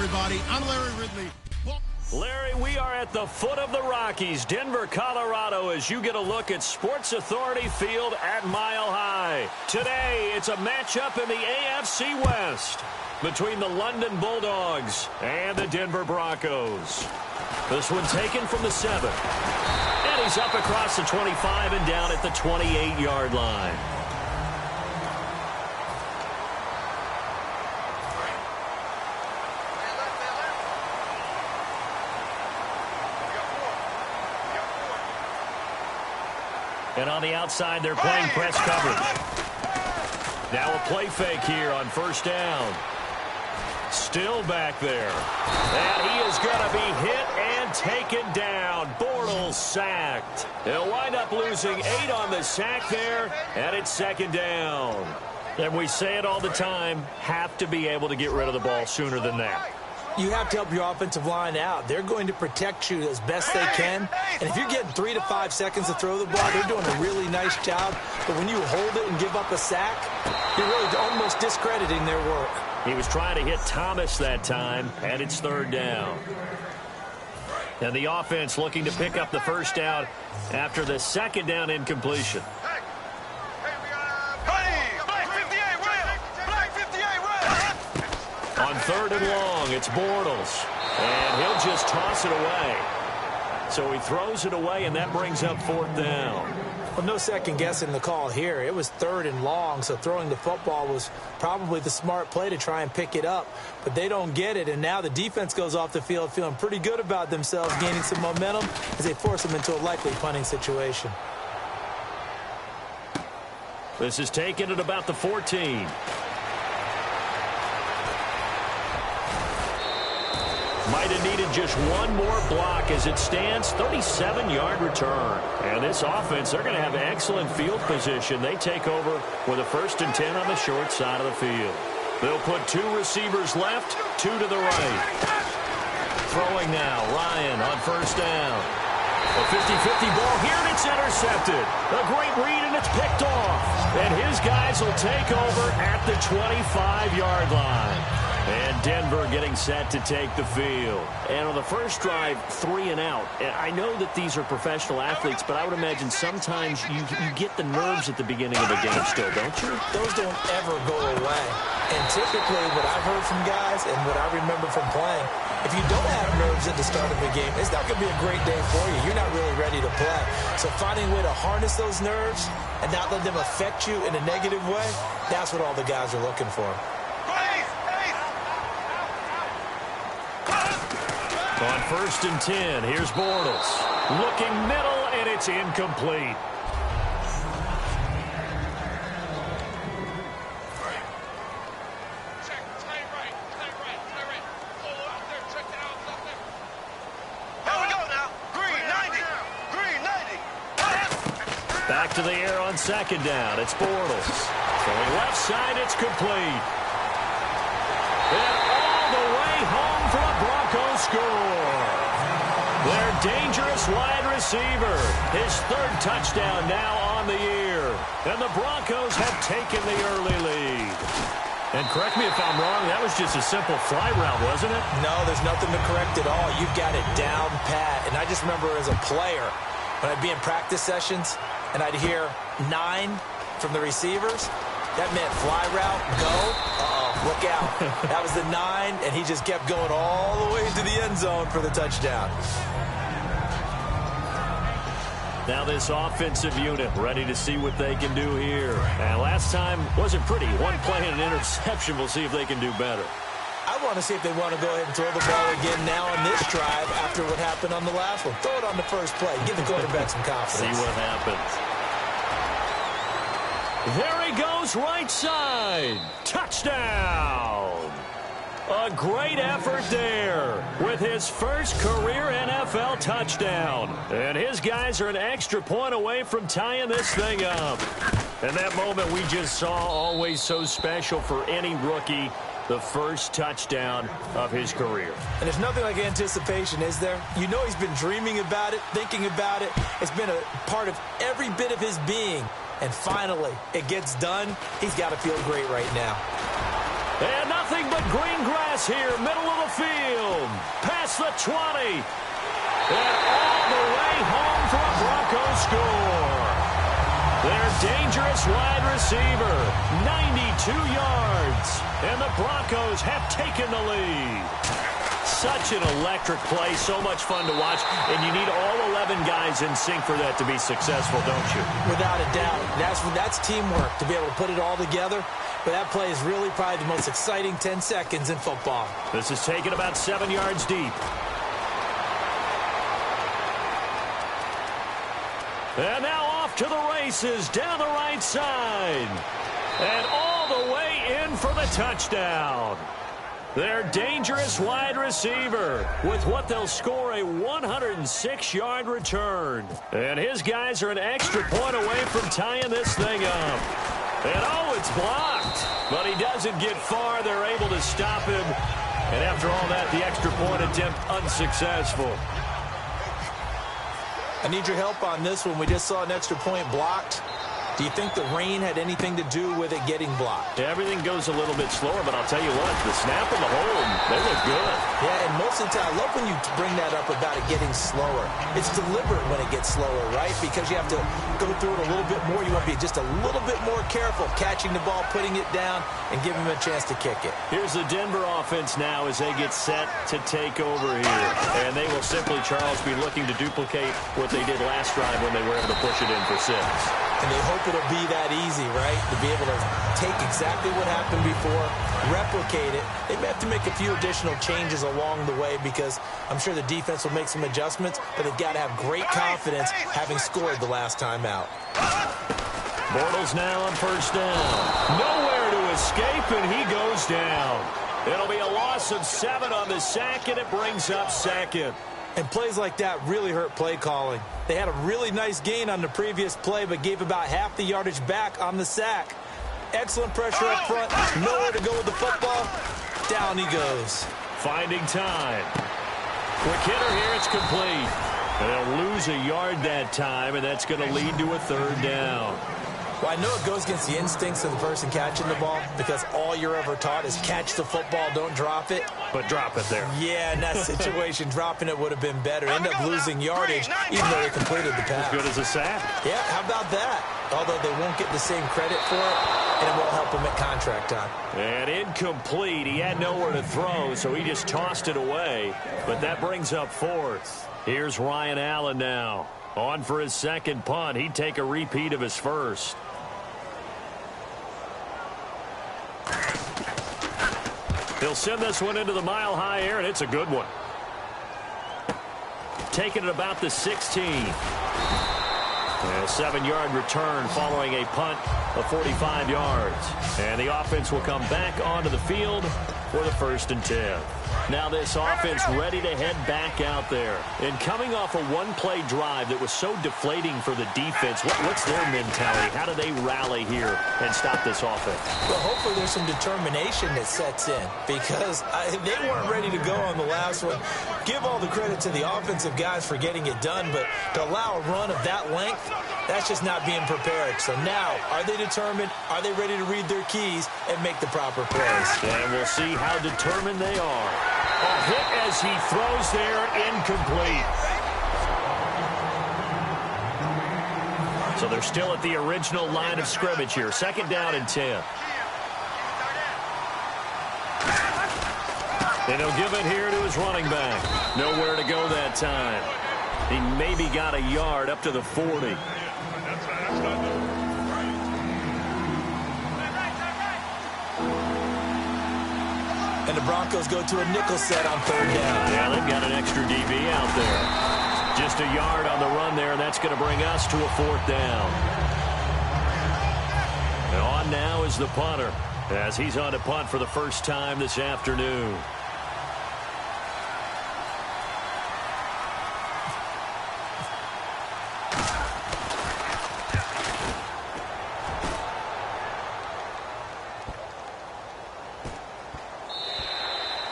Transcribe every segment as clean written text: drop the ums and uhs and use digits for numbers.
everybody. I'm Larry Ridley. Larry, we are at the foot of the Rockies, Denver, Colorado, as you get a look at Sports Authority Field at Mile High. Today, it's a matchup in the AFC West between the London Bulldogs and the Denver Broncos. This one taken from the 7. And he's up across the 25 and down at the 28-yard line. And on the outside, they're playing press coverage. Now a play fake here on first down. Still back there. And he is going to be hit and taken down. Bortles sacked. He'll wind up losing 8 on the sack there, and it's second down. And we say it all the time, have to be able to get rid of the ball sooner than that. You have to help your offensive line out. They're going to protect you as best they can. And if you're getting 3 to 5 seconds to throw the ball, they're doing a really nice job. But when you hold it and give up a sack, you're really almost discrediting their work. He was trying to hit Thomas that time, and it's third down. And the offense looking to pick up the first down after the second down incompletion. On third and long, it's Bortles. And he'll just toss it away. So he throws it away, and that brings up fourth down. Well, no second guessing the call here. It was third and long, so throwing the football was probably the smart play to try and pick it up. But they don't get it, and now the defense goes off the field feeling pretty good about themselves, gaining some momentum as they force them into a likely punting situation. This is taken at about the 14. Might have needed just one more block as it stands, 37-yard return. And this offense, they're going to have excellent field position. They take over with a 1st and 10 on the short side of the field. They'll put 2 receivers left, 2 to the right. Throwing now, Ryan on first down. A 50-50 ball here, and it's intercepted. A great read, and it's picked off. And his guys will take over at the 25-yard line. And Denver getting set to take the field. And on the first drive, 3 and out. And I know that these are professional athletes, but I would imagine sometimes you get the nerves at the beginning of a game still, don't you? Those don't ever go away. And typically what I've heard from guys and what I remember from playing, if you don't have nerves at the start of a game, it's not going to be a great day for you. You're not really ready to play. So finding a way to harness those nerves and not let them affect you in a negative way, that's what all the guys are looking for. On 1st and 10, here's Bortles. Looking middle, and it's incomplete. Back to the air on second down. It's Bortles. Going left side, it's complete. And all the way home for a Broncos score. Their dangerous wide receiver. His 3rd touchdown now on the year. And the Broncos have taken the early lead. And correct me if I'm wrong, that was just a simple fly route, wasn't it? No, there's nothing to correct at all. You've got it down pat. And I just remember as a player, when I'd be in practice sessions, and I'd hear 9 from the receivers, that meant fly route, go, look out. That was the 9, and he just kept going all the way to the end zone for the touchdown. Now this offensive unit ready to see what they can do here. And last time wasn't pretty. One play and an interception. We'll see if they can do better. I want to see if they want to go ahead and throw the ball again now on this drive after what happened on the last one. Throw it on the first play. Give the quarterback some confidence. See what happens. There he goes, right side. Touchdown. A great effort there with his first career NFL touchdown. And his guys are an extra point away from tying this thing up. And that moment we just saw, always so special for any rookie, the first touchdown of his career. And there's nothing like anticipation, is there? You know he's been dreaming about it, thinking about it. It's been a part of every bit of his being. And finally, it gets done. He's got to feel great right now. And nothing but green grass here, middle of the field. Past the 20. And all the way home for a Broncos score. Their dangerous wide receiver, 92 yards. And the Broncos have taken the lead. Such an electric play, so much fun to watch. And you need all 11 guys in sync for that to be successful, don't you? Without a doubt. That's teamwork, to be able to put it all together. But that play is really probably the most exciting 10 seconds in football. This is taken about 7 yards deep. And now off to the races down the right side. And all the way in for the touchdown. Their dangerous wide receiver with what they'll score a 106-yard return. And his guys are an extra point away from tying this thing up. And oh, it's blocked. But he doesn't get far. They're able to stop him. And after all that, the extra point attempt unsuccessful. I need your help on this one. We just saw an extra point blocked. Do you think the rain had anything to do with it getting blocked? Everything goes a little bit slower, but I'll tell you what, the snap and the hold, they look good. Yeah, and most of the time, I love when you bring that up about it getting slower. It's deliberate when it gets slower, right? Because you have to go through it a little bit more. You want to be just a little bit more careful catching the ball, putting it down, and giving him a chance to kick it. Here's the Denver offense now as they get set to take over here. And they will simply, Charles, be looking to duplicate what they did last drive when they were able to push it in for 6. And they hope it'll be that easy, right? To be able to take exactly what happened before, replicate it. They may have to make a few additional changes along the way because I'm sure the defense will make some adjustments, but they've got to have great confidence having scored the last time out. Bortles now on first down. Nowhere to escape, and he goes down. It'll be a loss of 7 on the sack, and it brings up second. And plays like that really hurt play calling. They had a really nice gain on the previous play, but gave about half the yardage back on the sack. Excellent pressure up front. Nowhere to go with the football. Down he goes. Finding time. Quick hitter here. It's complete. And they'll lose a yard that time, and that's going to lead to a 3rd down. Well, I know it goes against the instincts of the person catching the ball because all you're ever taught is catch the football, don't drop it. But drop it there. Yeah, in that situation, dropping it would have been better. End up losing yardage, even though they completed the pass. As good as a sack. Yeah, how about that? Although they won't get the same credit for it, and it won't help him at contract time. And incomplete. He had nowhere to throw, so he just tossed it away. But that brings up 4th. Here's Ryan Allen now. On for his second punt. He'd take a repeat of his first. He'll send this one into the mile-high air, and it's a good one. Taking it about the 16. And a 7-yard return following a punt of 45 yards. And the offense will come back onto the field for the 1st and 10. Now this offense ready to head back out there. And coming off a one-play drive that was so deflating for the defense, what's their mentality? How do they rally here and stop this offense? Well, hopefully there's some determination that sets in because they weren't ready to go on the last one. Give all the credit to the offensive guys for getting it done, but to allow a run of that length, that's just not being prepared. So now, are they determined? Are they ready to read their keys and make the proper plays? And we'll see how determined they are. A hit as he throws there, incomplete. So they're still at the original line of scrimmage here. 2nd down and 10. And he'll give it here to his running back. Nowhere to go that time. He maybe got a yard up to the 40. And the Broncos go to a nickel set on 3rd down. Yeah, they've got an extra DB out there. Just a yard on the run there, and that's going to bring us to a 4th down. And on now is the punter, as he's on to punt for the first time this afternoon.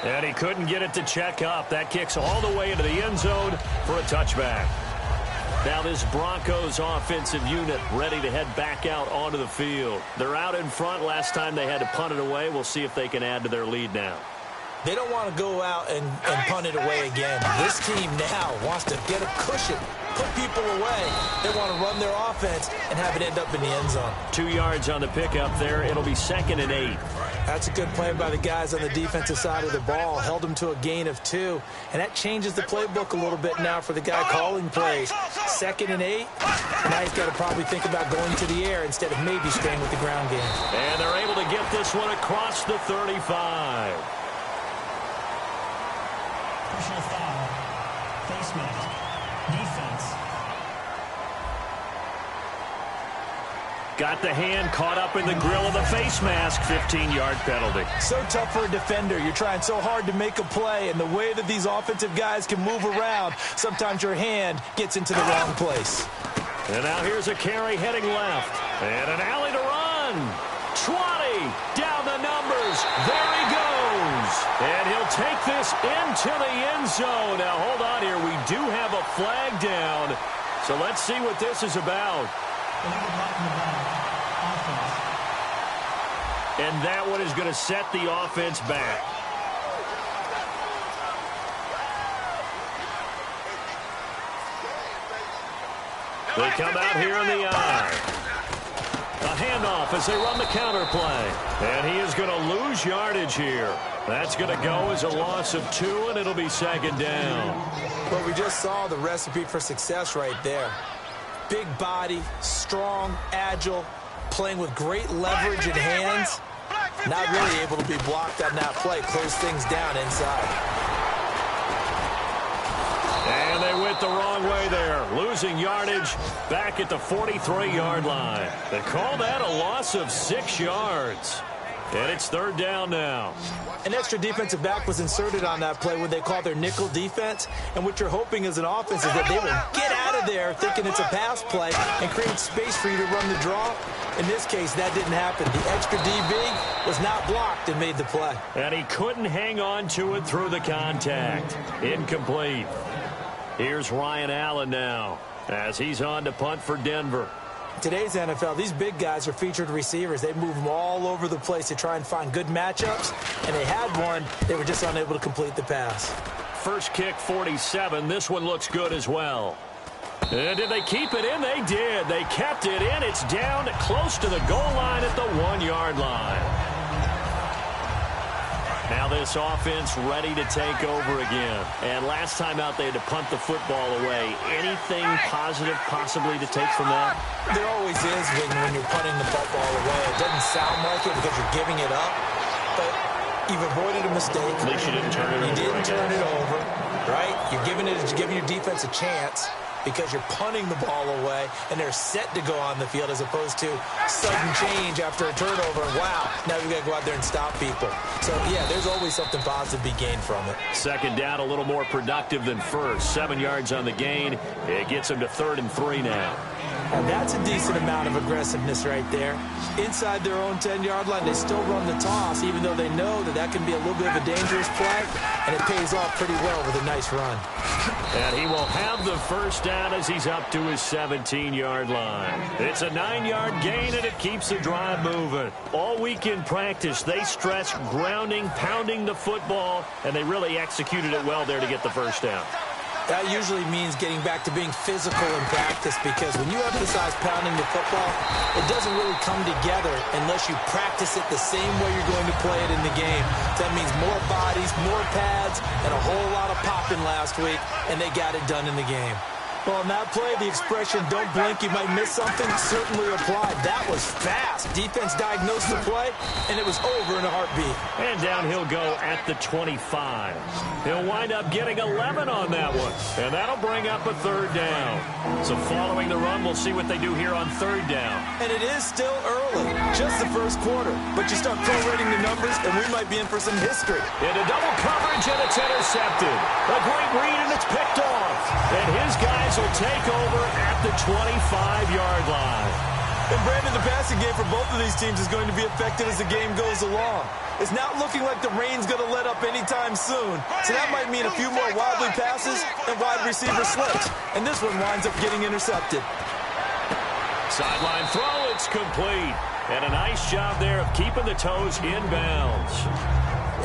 And he couldn't get it to check up. That kicks all the way into the end zone for a touchback. Now this Broncos offensive unit ready to head back out onto the field. They're out in front. Last time they had to punt it away. We'll see if they can add to their lead now. They don't want to go out and punt it away again. This team now wants to get a cushion, put people away. They want to run their offense and have it end up in the end zone. 2 yards on the pickup there. It'll be 2nd and 8. That's a good play by the guys on the defensive side of the ball. Held them to a gain of 2. And that changes the playbook a little bit now for the guy calling plays. 2nd and 8. Now he's got to probably think about going to the air instead of maybe staying with the ground game. And they're able to get this one across the 35. Personal foul, face mask, defense. Got the hand caught up in the grill of the face mask. 15-yard penalty. So tough for a defender. You're trying so hard to make a play, and the way that these offensive guys can move around, sometimes your hand gets into the wrong place. And now here's a carry heading left. And an alley to run. 20. Down the numbers. There he goes. And he'll take this into the end zone. Now, hold on here. We do have a flag down. So let's see what this is about. And that one is going to set the offense back. They come out here in the eye. A handoff as they run the counter play. And he is going to lose yardage here. That's going to go as a loss of 2, and it'll be 2nd down. Well, we just saw the recipe for success right there. Big body, strong, agile, playing with great leverage in hands. Not really able to be blocked on that play. Close things down inside. And they went the wrong way there. Losing yardage back at the 43-yard line. They call that a loss of 6 yards. And it's 3rd down now. An extra defensive back was inserted on that play when they call their nickel defense. And what you're hoping as an offense is that they will get out of there thinking it's a pass play and create space for you to run the draw. In this case, that didn't happen. The extra DB was not blocked and made the play. And he couldn't hang on to it through the contact. Incomplete. Here's Ryan Allen now as he's on to punt for Denver. Today's NFL, these big guys are featured receivers. They move them all over the place to try and find good matchups, and they had one. They were just unable to complete the pass. First kick, 47. This one looks good as well. And did they keep it in? They did. They kept it in. It's down close to the goal line at the 1-yard line. Now this offense ready to take over again. And last time out, they had to punt the football away. Anything positive possibly to take from that? There always is when you're punting the football away. It doesn't sound like it because you're giving it up. But you've avoided a mistake. At least you didn't turn it over. You didn't turn it over, right? You're giving your defense a chance because you're punting the ball away, and they're set to go on the field as opposed to sudden change after a turnover. And wow, now we've got to go out there and stop people. So, yeah, there's always something positive to be gained from it. 2nd down, a little more productive than first. 7 yards on the gain. It gets them to 3rd and 3 now. And that's a decent amount of aggressiveness right there. Inside their own 10-yard line, they still run the toss, even though they know that can be a little bit of a dangerous play, and it pays off pretty well with a nice run. And he will have the first down as he's up to his 17-yard line. It's a 9-yard gain, and it keeps the drive moving. All week in practice, they stressed grounding, pounding the football, and they really executed it well there to get the first down. That usually means getting back to being physical in practice, because when you emphasize pounding the football, it doesn't really come together unless you practice it the same way you're going to play it in the game. That means more bodies, more pads, and a whole lot of popping last week, and they got it done in the game. Well, on that play, the expression, don't blink, you might miss something, certainly applied. That was fast. Defense diagnosed the play, and it was over in a heartbeat. And down he'll go at the 25. He'll wind up getting 11 on that one, and that'll bring up a 3rd down. So following the run, we'll see what they do here on 3rd down. And it is still early, just the first quarter. But you start prorating the numbers, and we might be in for some history. Into double coverage, and it's intercepted. A great read, and it's picked off. And his guys will take over at the 25-yard line. And Brandon, the passing game for both of these teams is going to be affected as the game goes along. It's not looking like the rain's going to let up anytime soon. So that might mean a few more wobbly passes and wide receiver slips. And this one winds up getting intercepted. Sideline throw, it's complete. And a nice job there of keeping the toes in bounds.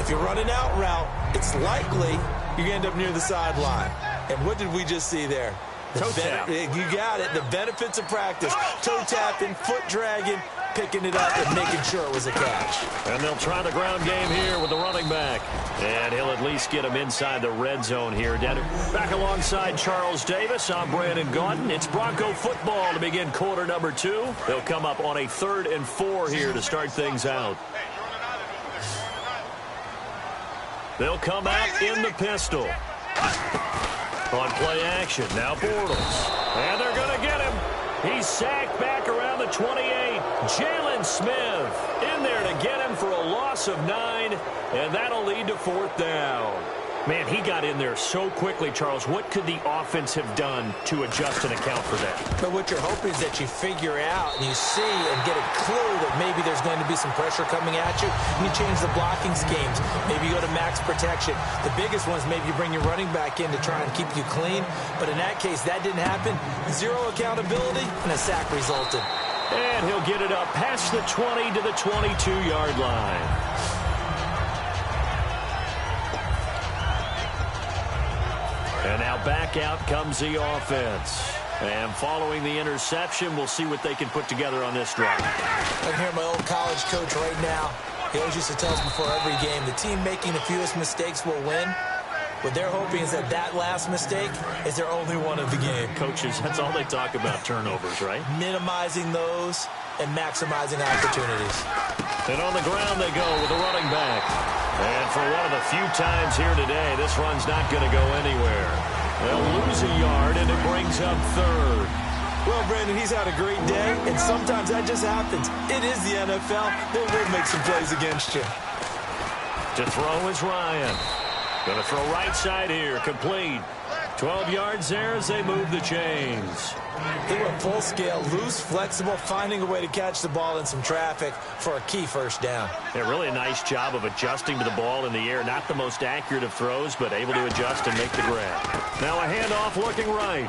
If you're running out route, it's likely you're going to end up near the sideline. And what did we just see there? Toe tap. You got it. The benefits of practice. Toe tapping, foot dragging, picking it up, and making sure it was a catch. And they'll try the ground game here with the running back. And he'll at least get him inside the red zone here, Denner. Back alongside Charles Davis, I'm Brandon Gaudin. It's Bronco football to begin quarter number 2. They'll come up on a 3rd and 4 here to start things out. They'll come out in the pistol. On play action, now Bortles. And they're going to get him. He's sacked back around the 28. Jalen Smith in there to get him for a loss of 9, and that'll lead to 4th down. Man, he got in there so quickly, Charles. What could the offense have done to adjust and account for that? But what you're hoping is that you figure out and you see and get a clue that maybe there's going to be some pressure coming at you, and you change the blocking schemes. Maybe you go to max protection. The biggest one is maybe you bring your running back in to try and keep you clean. But in that case, that didn't happen. 0 accountability, and a sack resulted. And he'll get it up past the 20 to the 22-yard line. And now back out comes the offense. And following the interception, we'll see what they can put together on this drive. I can hear my old college coach right now. He always used to tell us before every game, the team making the fewest mistakes will win. What they're hoping is that that last mistake is their only one of the game. Coaches, that's all they talk about, turnovers, right? Minimizing those and maximizing opportunities. And on the ground they go with the running back. And for one of the few times here today, this run's not going to go anywhere. They'll lose a yard, and it brings up 3rd. Well, Brandon, he's had a great day, and sometimes that just happens. It is the NFL. They will make some plays against you. To throw is Ryan. Going to throw right side here, complete. 12 yards there as they move the chains. He went full scale, loose, flexible, finding a way to catch the ball in some traffic for a key 1st down. Yeah, really a nice job of adjusting to the ball in the air. Not the most accurate of throws, but able to adjust and make the grab. Now a handoff looking right.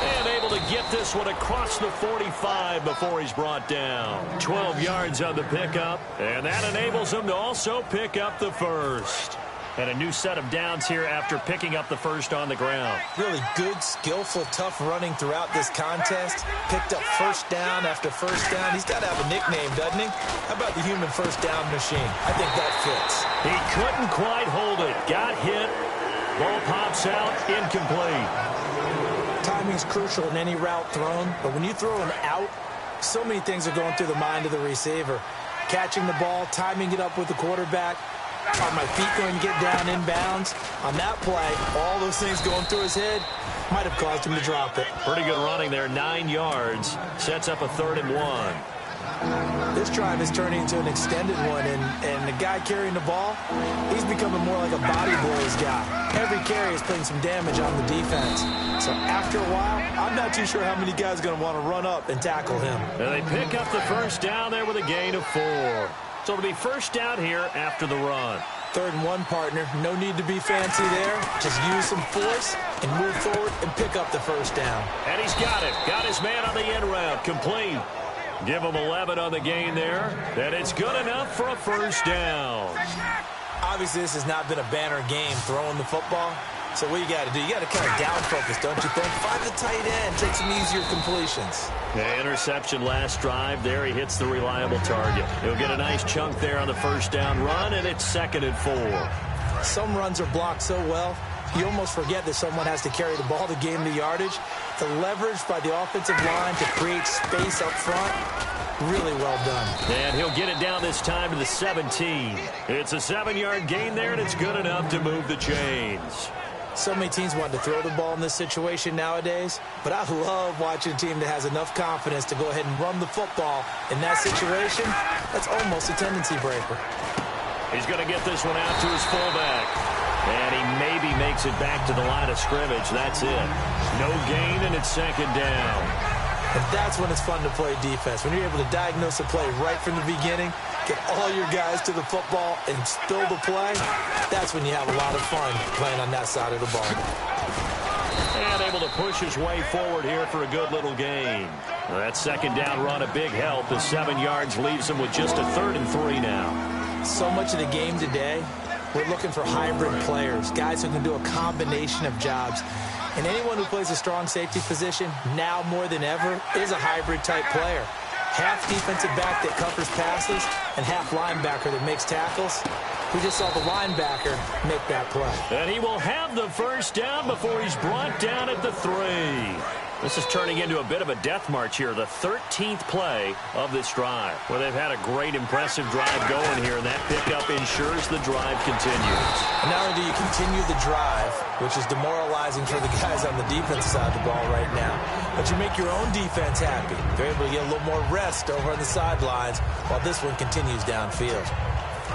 And able to get this one across the 45 before he's brought down. 12 yards on the pickup, and that enables him to also pick up the 1st. And a new set of downs here after picking up the 1st on the ground. Really good, skillful, tough running throughout this contest. Picked up 1st down after 1st down. He's got to have a nickname, doesn't he? How about the human 1st down machine? I think that fits. He couldn't quite hold it. Got hit. Ball pops out, incomplete. Timing's crucial in any route thrown, but when you throw an out, so many things are going through the mind of the receiver. Catching the ball, timing it up with the quarterback. Are my feet going to get down inbounds? On that play, all those things going through his head might have caused him to drop it. Pretty good running there, 9 yards. Sets up a 3rd and 1. This drive is turning into an extended one, and the guy carrying the ball, he's becoming more like a body blows guy. Every carry is putting some damage on the defense. So after a while, I'm not too sure how many guys are going to want to run up and tackle him. And they pick up the 1st down there with a gain of 4. So it'll be 1st down here after the run. 3rd and 1, partner. No need to be fancy there. Just use some force and move forward and pick up the 1st down. And he's got it. Got his man on the end route. Complete. Give him 11 on the gain there. And it's good enough for a 1st down. Obviously, this has not been a banner game throwing the football. So what you got to do, you got to kind of down focus, don't you think? Find the tight end, take some easier completions. Yeah, interception last drive. There he hits the reliable target. He'll get a nice chunk there on the 1st down run, and it's 2nd and 4. Some runs are blocked so well, you almost forget that someone has to carry the ball to gain the yardage. The leverage by the offensive line to create space up front, really well done. And he'll get it down this time to the 17. It's a 7-yard gain there, and it's good enough to move the chains. So many teams want to throw the ball in this situation nowadays, but I love watching a team that has enough confidence to go ahead and run the football in that situation. That's almost a tendency breaker. He's going to get this one out to his fullback. And he maybe makes it back to the line of scrimmage. That's it. No gain, and it's 2nd down. And that's when it's fun to play defense. When you're able to diagnose a play right from the beginning, get all your guys to the football and spill the play, that's when you have a lot of fun playing on that side of the ball. And able to push his way forward here for a good little gain. That second down run, a big help. The 7 yards leaves him with just a 3rd and 3 now. So much of the game today, we're looking for hybrid players, guys who can do a combination of jobs. And anyone who plays a strong safety position, now more than ever, is a hybrid-type player. Half defensive back that covers passes and half linebacker that makes tackles. We just saw the linebacker make that play. And he will have the first down before he's brought down at the 3. This is turning into a bit of a death march here, the 13th play of this drive. Well, they've had a great, impressive drive going here, and that pickup ensures the drive continues. And not only do you continue the drive, which is demoralizing for the guys on the defense side of the ball right now, but you make your own defense happy. They're able to get a little more rest over on the sidelines while this one continues downfield.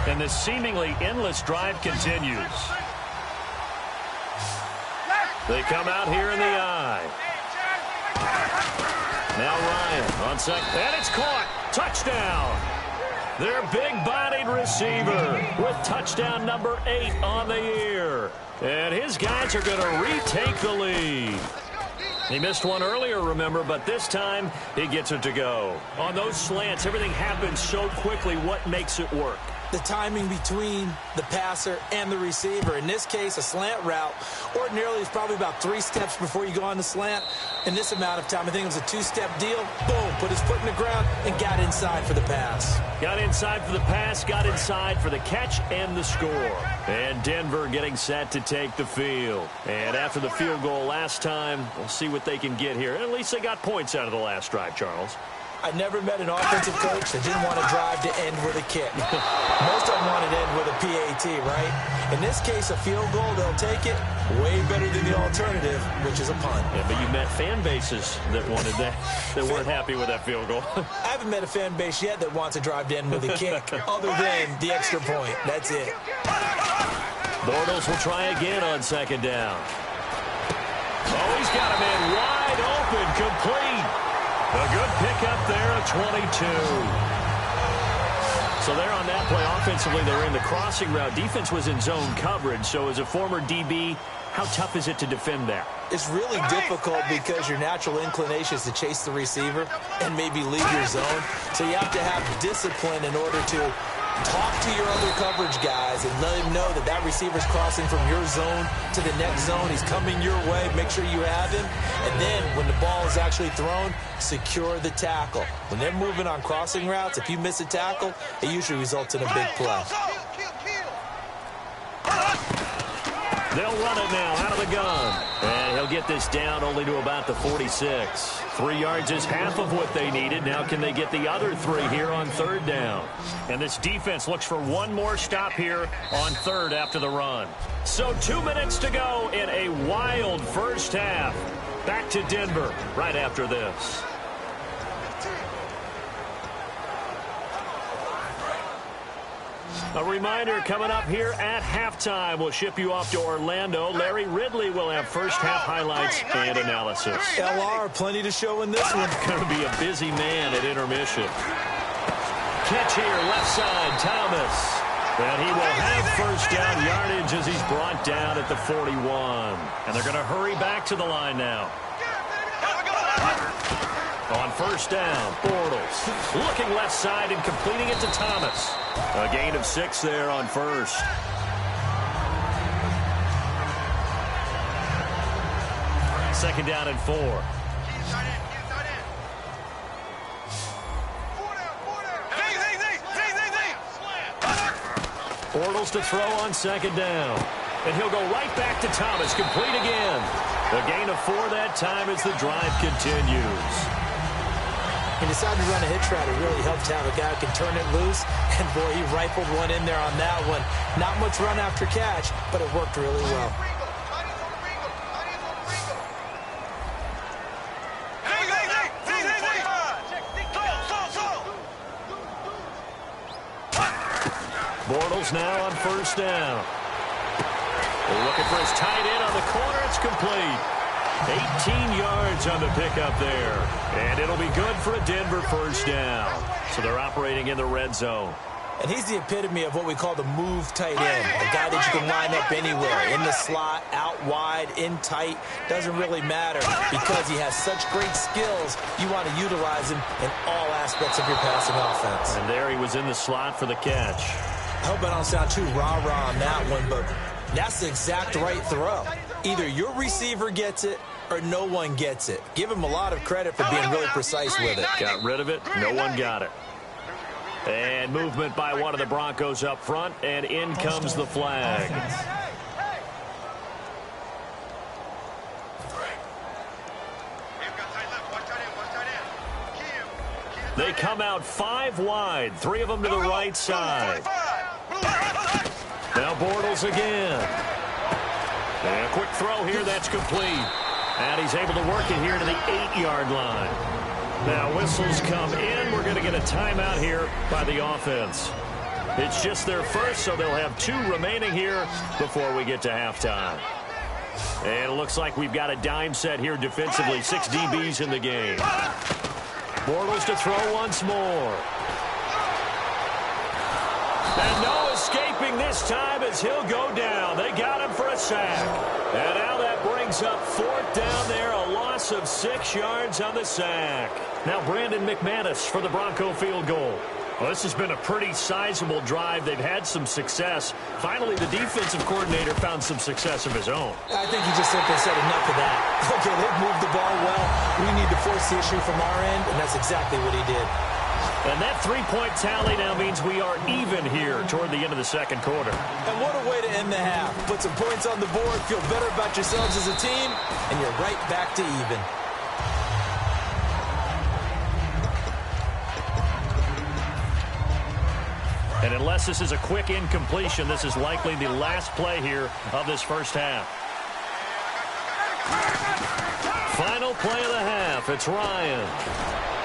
And this seemingly endless drive continues. They come out here in the eye. Now Ryan on second, and it's caught. Touchdown. Their big-bodied receiver with touchdown number 8 on the year. And his guys are going to retake the lead. He missed one earlier, remember, but this time he gets it to go. On those slants, everything happens so quickly. What makes it work? The timing between the passer and the receiver. In this case, a slant route ordinarily is probably about 3 steps before you go on the slant. In this amount of time, I think it was a 2-step deal. Boom, put his foot in the ground and got inside for the pass. Got inside for the pass, got inside for the catch and the score. And Denver getting set to take the field. And after the field goal last time, we'll see what they can get here. At least they got points out of the last drive, Charles. I never met an offensive coach that didn't want to drive to end with a kick. Most of them want to end with a PAT, right? In this case, a field goal, they'll take it. Way better than the alternative, which is a punt. Yeah, but you met fan bases that wanted that, that weren't happy with that field goal. I haven't met a fan base yet that wants to drive to end with a kick, other than the extra point. That's it. Bortles will try again on second down. Oh, he's got him in wide open, complete. A good pickup there at 22. So there on that play, offensively, they were in the crossing route. Defense was in zone coverage. So as a former DB, how tough is it to defend that? It's really difficult because your natural inclination is to chase the receiver and maybe leave your zone. So you have to have discipline in order to talk to your other coverage guys and let him know that that receiver's crossing from your zone to the next zone. He's coming your way. Make sure you have him. And then when the ball is actually thrown, secure the tackle. When they're moving on crossing routes, if you miss a tackle, it usually results in a big play. They'll run it now out of the gun. And he'll get this down only to about the 46. 3 yards is half of what they needed. Now can they get the other 3 here on third down? And this defense looks for one more stop here on third after the run. So 2 minutes to go in a wild first half. Back to Denver right after this. A reminder coming up here at halftime. We'll ship you off to Orlando. Larry Ridley will have first half highlights and analysis. LR, plenty to show in this one. Going to be a busy man at intermission. Catch here, left side, Thomas. And he will have first down yardage as he's brought down at the 41. And they're going to hurry back to the line now. On first down, Bortles looking left side and completing it to Thomas. A gain of 6 there on first. Second down and 4. Bortles to throw on second down. And he'll go right back to Thomas, complete again. A gain of 4 that time as the drive continues. He decided to run a hitch route. It really helped to have a guy who can turn it loose. And, boy, he rifled one in there on that one. Not much run after catch, but it worked really well. Bortles now on first down. Looking for his tight end on the corner. It's complete. 18 yards on the pickup there. And it'll be good for a Denver first down. So they're operating in the red zone. And he's the epitome of what we call the move tight end, a guy that you can line up anywhere, in the slot, out wide, in tight, doesn't really matter because he has such great skills. You want to utilize him in all aspects of your passing offense. And there he was in the slot for the catch. I hope I don't sound too rah-rah on that one, but that's the exact right throw. Either your receiver gets it or no one gets it. Give him a lot of credit for being really precise with it. Got rid of it. No one got it. And movement by one of the Broncos up front, and in comes the flag. They come out 5 wide, 3 of them to the right side. Now Bortles again. And a quick throw here, that's complete. And he's able to work it here to the 8-yard line. Now whistles come in. We're going to get a timeout here by the offense. It's just their first, so they'll have 2 remaining here before we get to halftime. And it looks like we've got a dime set here defensively. 6 DBs in the game. Bortles to throw once more. And no escaping this time as he'll go down. They got him for a sack. And now that brings up 4th down there, a loss of 6 yards on the sack. Now Brandon McManus for the Bronco field goal. Well, this has been a pretty sizable drive. They've had some success. Finally, the defensive coordinator found some success of his own. I think he just simply said enough of that. Okay, they've moved the ball well. We need to force the issue from our end, and that's exactly what he did. And that 3-point tally now means we are even here toward the end of the second quarter. And what a way to end the half. Put some points on the board, feel better about yourselves as a team, and you're right back to even. And unless this is a quick incompletion, this is likely the last play here of this first half. Final play of the half. It's Ryan.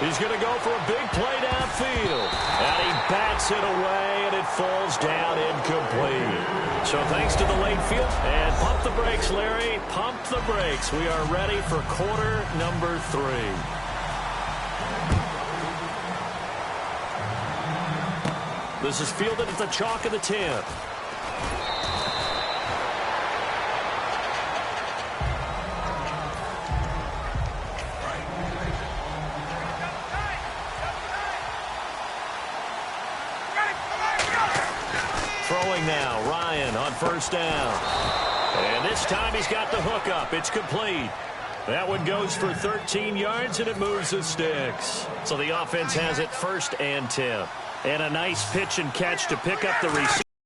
He's going to go for a big play downfield. And he bats it away, and it falls down incomplete. So thanks to the late field. And pump the brakes, Larry. Pump the brakes. We are ready for quarter number 3. This is fielded at the chalk of the 10. Throwing now, Ryan on first down. And this time he's got the hook up. It's complete. That one goes for 13 yards, and it moves the sticks. So the offense has it 1st and 10. And a nice pitch and catch to pick up the receiver.